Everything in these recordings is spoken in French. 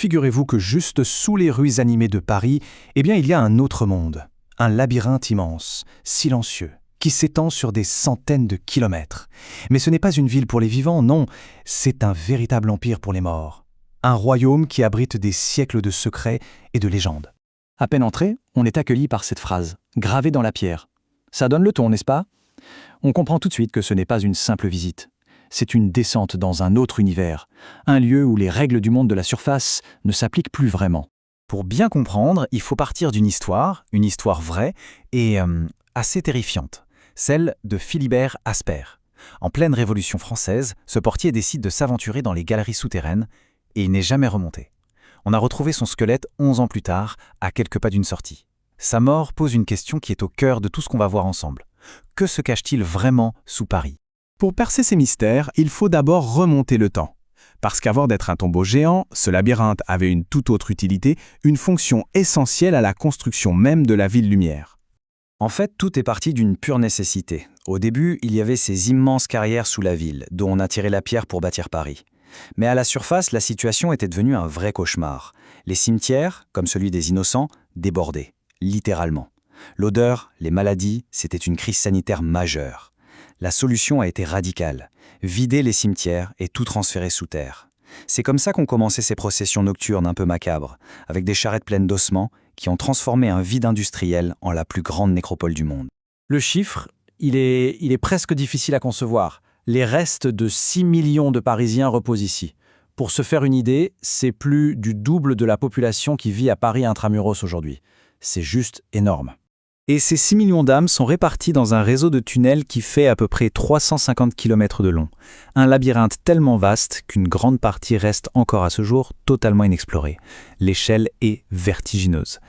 figurez-vous que juste sous les rues animées de Paris, il y a un autre monde, un labyrinthe immense, silencieux, qui s'étend sur des centaines de kilomètres. Mais ce n'est pas une ville pour les vivants, non, c'est un véritable empire pour les morts. Un royaume qui abrite des siècles de secrets et de légendes. À peine entré, on est accueilli par cette phrase, gravée dans la pierre. Ça donne le ton, n'est-ce pas? On comprend tout de suite que ce n'est pas une simple visite. C'est une descente dans un autre univers, un lieu où les règles du monde de la surface ne s'appliquent plus vraiment. Pour bien comprendre, il faut partir d'une histoire, une histoire vraie et assez terrifiante, celle de Philibert Asper. En pleine Révolution française, ce portier décide de s'aventurer dans les galeries souterraines et il n'est jamais remonté. On a retrouvé son squelette 11 ans plus tard, à quelques pas d'une sortie. Sa mort pose une question qui est au cœur de tout ce qu'on va voir ensemble. Que se cache-t-il vraiment sous Paris ? Pour percer ces mystères, il faut d'abord remonter le temps. Parce qu'avant d'être un tombeau géant, ce labyrinthe avait une toute autre utilité, une fonction essentielle à la construction même de la ville lumière. En fait, tout est parti d'une pure nécessité. Au début, il y avait ces immenses carrières sous la ville, dont on a tiré la pierre pour bâtir Paris. Mais à la surface, la situation était devenue un vrai cauchemar. Les cimetières, comme celui des Innocents, débordaient, littéralement. L'odeur, les maladies, c'était une crise sanitaire majeure. La solution a été radicale. Vider les cimetières et tout transférer sous terre. C'est comme ça qu'ont commencé ces processions nocturnes un peu macabres, avec des charrettes pleines d'ossements qui ont transformé un vide industriel en la plus grande nécropole du monde. Le chiffre, il est presque difficile à concevoir. Les restes de 6 millions de Parisiens reposent ici. Pour se faire une idée, c'est plus du double de la population qui vit à Paris intramuros aujourd'hui. C'est juste énorme. Et ces 6 millions d'âmes sont réparties dans un réseau de tunnels qui fait à peu près 350 km de long. Un labyrinthe tellement vaste qu'une grande partie reste encore à ce jour totalement inexplorée. L'échelle est vertigineuse.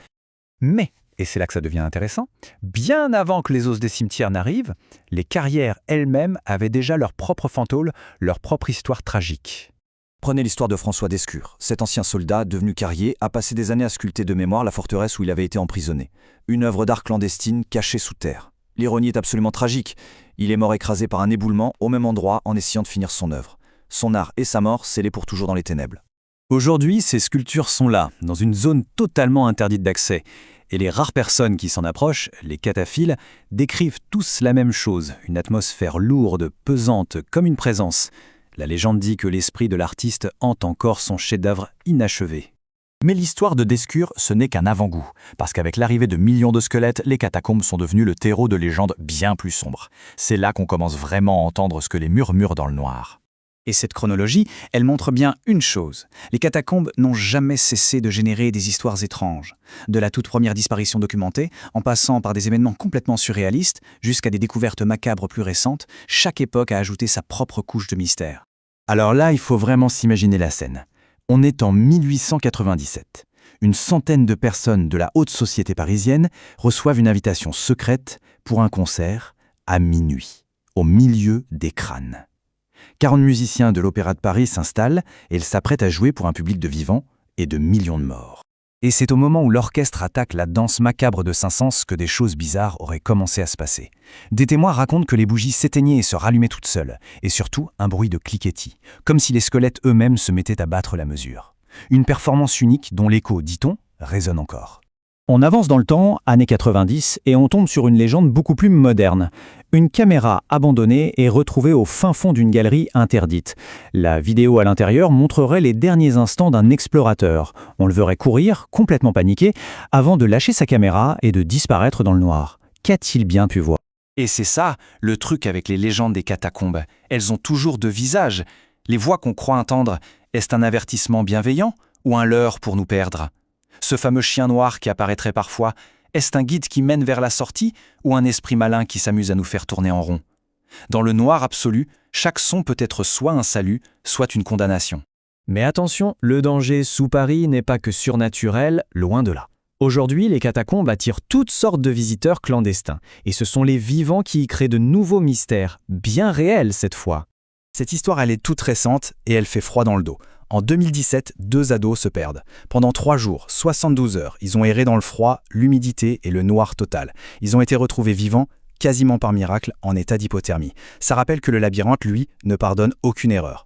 Mais, et c'est là que ça devient intéressant, bien avant que les os des cimetières n'arrivent, les carrières elles-mêmes avaient déjà leur propre fantôme, leur propre histoire tragique. Prenez l'histoire de François Descures. Cet ancien soldat, devenu carrier, a passé des années à sculpter de mémoire la forteresse où il avait été emprisonné. Une œuvre d'art clandestine cachée sous terre. L'ironie est absolument tragique. Il est mort écrasé par un éboulement au même endroit en essayant de finir son œuvre. Son art et sa mort scellés pour toujours dans les ténèbres. Aujourd'hui, ces sculptures sont là, dans une zone totalement interdite d'accès. Et les rares personnes qui s'en approchent, les cataphiles, décrivent tous la même chose, une atmosphère lourde, pesante, comme une présence. La légende dit que l'esprit de l'artiste hante encore son chef-d'œuvre inachevé. Mais l'histoire de Descures, ce n'est qu'un avant-goût, parce qu'avec l'arrivée de millions de squelettes, les catacombes sont devenues le terreau de légendes bien plus sombres. C'est là qu'on commence vraiment à entendre ce que les murmures dans le noir. Et cette chronologie, elle montre bien une chose. Les catacombes n'ont jamais cessé de générer des histoires étranges. De la toute première disparition documentée, en passant par des événements complètement surréalistes, jusqu'à des découvertes macabres plus récentes, chaque époque a ajouté sa propre couche de mystère. Alors là, il faut vraiment s'imaginer la scène. On est en 1897. Une centaine de personnes de la haute société parisienne reçoivent une invitation secrète pour un concert à minuit, au milieu des crânes. 40 musiciens de l'Opéra de Paris s'installent et ils s'apprêtent à jouer pour un public de vivants et de millions de morts. Et c'est au moment où l'orchestre attaque la danse macabre de Saint-Saëns que des choses bizarres auraient commencé à se passer. Des témoins racontent que les bougies s'éteignaient et se rallumaient toutes seules, et surtout un bruit de cliquetis, comme si les squelettes eux-mêmes se mettaient à battre la mesure. Une performance unique dont l'écho, dit-on, résonne encore. On avance dans le temps, années 90, et on tombe sur une légende beaucoup plus moderne. Une caméra abandonnée est retrouvée au fin fond d'une galerie interdite. La vidéo à l'intérieur montrerait les derniers instants d'un explorateur. On le verrait courir, complètement paniqué, avant de lâcher sa caméra et de disparaître dans le noir. Qu'a-t-il bien pu voir ? Et c'est ça, le truc avec les légendes des catacombes. Elles ont toujours deux visages. Les voix qu'on croit entendre, est-ce un avertissement bienveillant ou un leurre pour nous perdre ? Ce fameux chien noir qui apparaîtrait parfois, est-ce un guide qui mène vers la sortie ou un esprit malin qui s'amuse à nous faire tourner en rond ? Dans le noir absolu, chaque son peut être soit un salut, soit une condamnation. Mais attention, le danger sous Paris n'est pas que surnaturel, loin de là. Aujourd'hui, les catacombes attirent toutes sortes de visiteurs clandestins, et ce sont les vivants qui y créent de nouveaux mystères, bien réels cette fois. Cette histoire, elle est toute récente et elle fait froid dans le dos. En 2017, 2 ados se perdent. Pendant 3 jours, 72 heures, ils ont erré dans le froid, l'humidité et le noir total. Ils ont été retrouvés vivants, quasiment par miracle, en état d'hypothermie. Ça rappelle que le labyrinthe, lui, ne pardonne aucune erreur.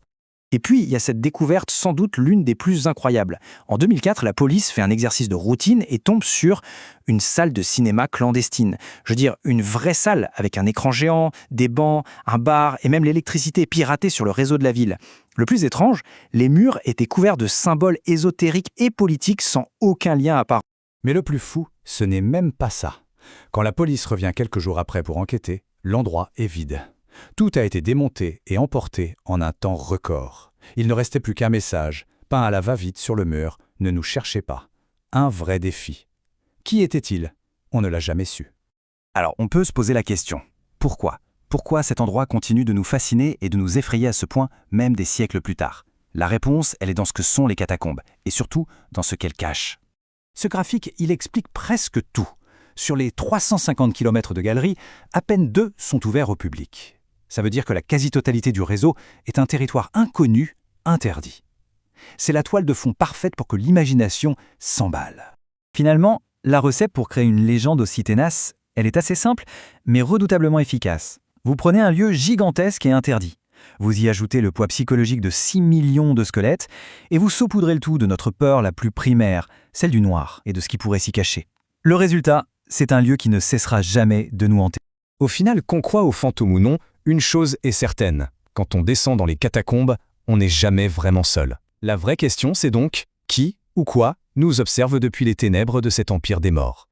Et puis, il y a cette découverte sans doute l'une des plus incroyables. En 2004, la police fait un exercice de routine et tombe sur une salle de cinéma clandestine. Je veux dire, une vraie salle avec un écran géant, des bancs, un bar et même l'électricité piratée sur le réseau de la ville. Le plus étrange, les murs étaient couverts de symboles ésotériques et politiques sans aucun lien apparent. Mais le plus fou, ce n'est même pas ça. Quand la police revient quelques jours après pour enquêter, l'endroit est vide. Tout a été démonté et emporté en un temps record. Il ne restait plus qu'un message, peint à la va-vite sur le mur, « Ne nous cherchez pas ». Un vrai défi. Qui était-il? On ne l'a jamais su. Alors, on peut se poser la question. Pourquoi? Pourquoi cet endroit continue de nous fasciner et de nous effrayer à ce point, même des siècles plus tard? La réponse, elle est dans ce que sont les catacombes, et surtout dans ce qu'elles cachent. Ce graphique, il explique presque tout. Sur les 350 km de galeries, à peine 2 sont ouverts au public. Ça veut dire que la quasi-totalité du réseau est un territoire inconnu, interdit. C'est la toile de fond parfaite pour que l'imagination s'emballe. Finalement, la recette pour créer une légende aussi tenace, elle est assez simple, mais redoutablement efficace. Vous prenez un lieu gigantesque et interdit. Vous y ajoutez le poids psychologique de 6 millions de squelettes et vous saupoudrez le tout de notre peur la plus primaire, celle du noir et de ce qui pourrait s'y cacher. Le résultat, c'est un lieu qui ne cessera jamais de nous hanter. Au final, qu'on croit aux fantômes ou non, une chose est certaine. Quand on descend dans les catacombes, on n'est jamais vraiment seul. La vraie question, c'est donc, qui ou quoi nous observe depuis les ténèbres de cet empire des morts?